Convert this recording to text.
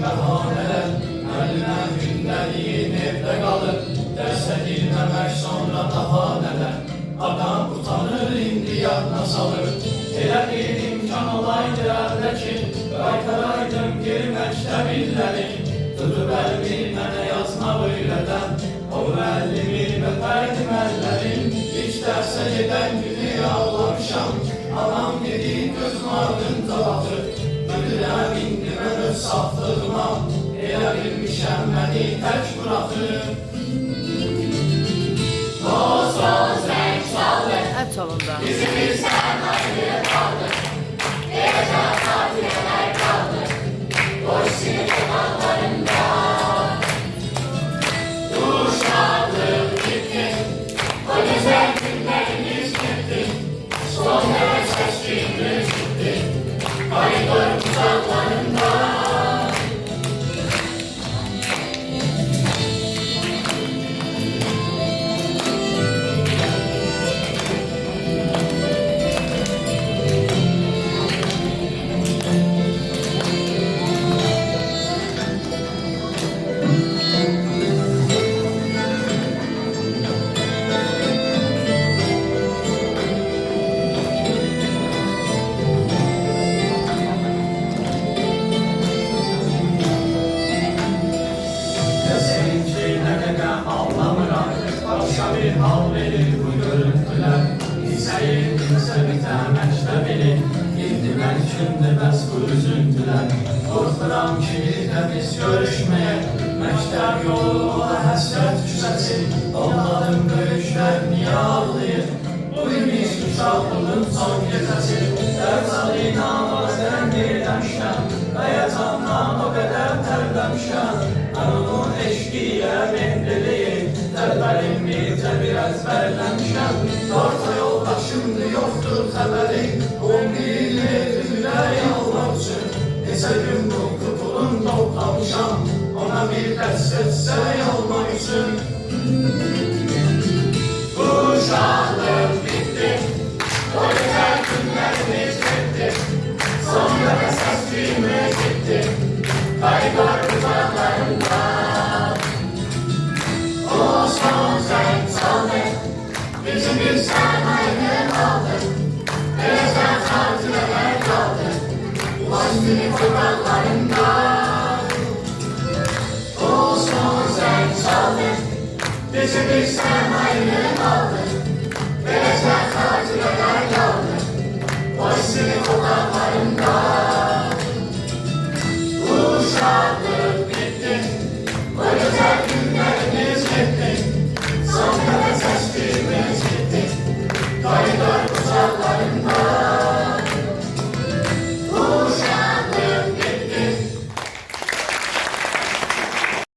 bəhanələr, müəllimə gündəliyin evdə qalır, dərsə girməmək sonra daha nələr. Adam utanır, indi yadına salır, elə bir imkan olaydı əldəki, qaytaraydım geri məktəb illəri. Tutub əlimi mənə yazmaq öyrədən, o müəllimi öpərdim əllərim. Hiç dərsə gedən günü ağlamışam, anam dedi gözüm ardınca baxır. Gülürəm indi mən öz saflığıma, elə bilmişəm məni tək buraxır. Boz boz renk çaldı, Hep salonda. bizimizden ayrı kaldı. Geleceğe tatileler kaldı, boş sinir odalarında. Duşlandık gitti, o güzel günlerimiz gitti. Son nefes seçtiğimiz gitti, koridor uzaklarında. Başka bir hal verir bu görüntüler. Lisəyi kimsə bitər məktəbini, indi mən kimdə bəs bu üzüntülər. Qorxuram ki bir də biz görüşməyək, məktəb yolu o da həsrət küsəsi. Onların böyüklər niyə ağlayır, bu imiş uşaqlığın son gecəsi. Dərs alinama sən deyləmişəm, həyəcandan o qədər tərləmişəm. Mən onun eşqi ilə bendeliyim, tərbəlim bircə bir əzbərləmişəm. Orta yoldaşımdır, yoxdur xəbərim, 10 ildir ürək almaq üçün. Neçə gün bu pulun toplamışam, ona bir dəst etsək almaq üçün. Bu uşaqlıq bitti, o güzel günlərimiz bitti. Son nəfəs səskimiz gitti, koridor uzaqlarında. O son zəng çaldı, bizim bir sərmayını aldı. Gələcək xarcılar qaldı, boş sinif uzaqlarında. O son zəng çaldı, bizim bir sərmayını aldı. Gələcək xarcılar qaldı, boş sinif uzaqlarında. Uşaqlıq